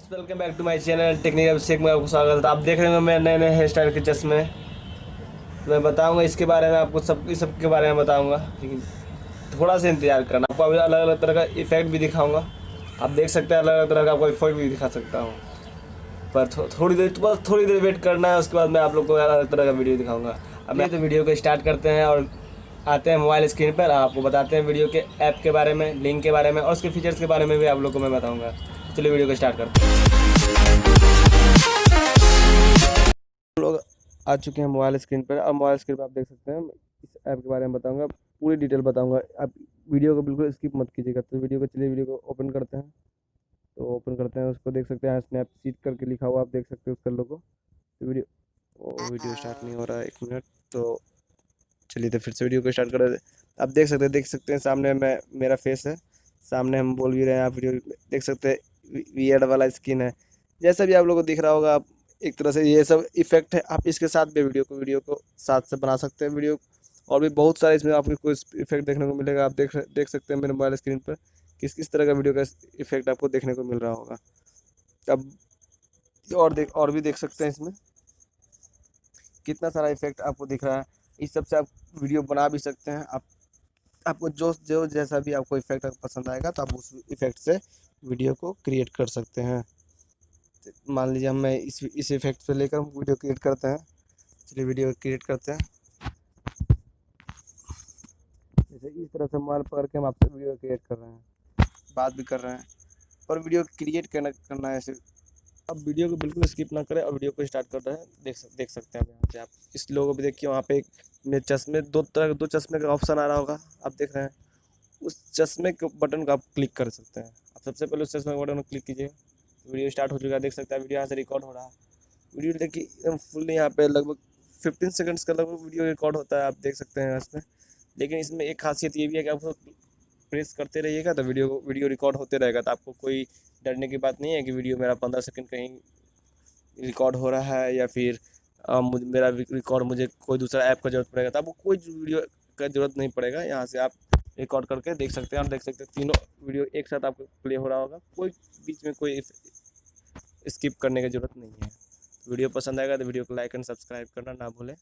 Friends, welcome back to my channel technical Abhishek में आपको स्वागत है। आप देख रहे हैं मैं नए नए हेयर स्टाइल के चश्मे। तो मैं बताऊंगा इसके बारे में, आपको सब के बारे में बताऊंगा, लेकिन थोड़ा सा इंतजार करना। आपको अभी अलग अलग तरह का इफेक्ट भी दिखाऊंगा। आप देख सकते हैं अलग अलग तरह का आपको इफेक्ट भी दिखा सकता हूँ, पर थोड़ी देर बस थोड़ी देर वेट करना है। उसके बाद मैं आप लोग को अलग अलग तरह का वीडियो दिखाऊंगा। अब मैं तो वीडियो को स्टार्ट करते हैं और आते हैं मोबाइल स्क्रीन पर। आपको बताते हैं वीडियो के ऐप के बारे में, लिंक के बारे में और उसके फीचर्स के बारे में भी आप लोग को मैं बताऊंगा। चलिए वीडियो को स्टार्ट करते हैं। हम लोग आ चुके हैं मोबाइल स्क्रीन पर। अब मोबाइल स्क्रीन पर आप देख सकते हैं, इस ऐप के बारे में बताऊंगा, पूरी डिटेल बताऊंगा। आप वीडियो को बिल्कुल स्किप मत कीजिएगा। तो वीडियो को ओपन करते हैं। तो ओपन करते हैं, उसको देख सकते हैं स्नैपसीड करके लिखा हुआ, आप देख सकते हैं उसका लोगो। तो वीडियो स्टार्ट नहीं हो रहा है, 1 मिनट। तो चलिए तो फिर से वीडियो को स्टार्ट कर। आप देख सकते हैं सामने मैं मेरा फेस है, सामने हम बोल भी रहे हैं। आप वीडियो देख सकते हैं, वियर्ड वाला स्किन है, जैसा भी आप लोगों को दिख रहा होगा। आप एक तरह से ये सब इफेक्ट है, आप इसके साथ भी वीडियो को साथ से बना सकते हैं वीडियो। और भी बहुत सारे इसमें आपको इफेक्ट देखने को मिलेगा। आप देख सकते हैं मेरे मोबाइल स्क्रीन पर किस किस तरह का वीडियो का इफेक्ट आपको देखने को मिल रहा होगा। अब और भी देख सकते हैं इसमें कितना सारा इफेक्ट आपको दिख रहा है। इस सब से आप वीडियो बना भी सकते हैं। आपको जो जो जैसा भी आपको इफेक्ट पसंद आएगा तो आप उस इफेक्ट से वीडियो को क्रिएट कर सकते हैं। मान लीजिए मैं इस इफेक्ट से लेकर हम वीडियो क्रिएट करते हैं। चलिए वीडियो क्रिएट करते हैं। जैसे इस तरह से मोबाइल पकड़ के हम आपसे वीडियो क्रिएट कर रहे हैं, बात भी कर रहे हैं, और वीडियो क्रिएट करना है ऐसे। अब वीडियो को बिल्कुल स्किप ना करें और वीडियो को स्टार्ट कर रहे हैं। देख सकते हैं यहाँ पे आप इस लोगो पे देखिए, वहाँ पे एक मेरे चश्मे, दो चश्मे का ऑप्शन आ रहा होगा, आप देख रहे हैं। उस चश्मे के बटन को आप क्लिक कर सकते हैं। आप सबसे पहले उस चश्मे के बटन को क्लिक कीजिए। वीडियो स्टार्ट हो चुका है, देख सकते हैं वीडियो यहाँ से रिकॉर्ड हो रहा है। वीडियो देखिए एकदम फुल, यहाँ पे लगभग 15 सेकंड्स का लगभग वीडियो रिकॉर्ड होता है, आप देख सकते हैं इसमें। लेकिन इसमें एक खासियत ये भी है कि आपको प्रेस करते रहिएगा तो वीडियो रिकॉर्ड होते रहेगा। तो आपको कोई डरने की बात नहीं है कि वीडियो मेरा 15 सेकंड कहीं रिकॉर्ड हो रहा है, या फिर मेरा रिकॉर्ड मुझे कोई दूसरा ऐप का ज़रूरत पड़ेगा। तो आपको कोई वीडियो का ज़रूरत नहीं पड़ेगा। यहाँ से आप रिकॉर्ड करके देख सकते हैं, और देख सकते हैं तीनों वीडियो एक साथ आपको प्ले हो रहा होगा। कोई बीच में कोई स्किप करने की ज़रूरत नहीं है। वीडियो पसंद आएगा तो वीडियो को लाइक एंड सब्सक्राइब करना ना भूलें।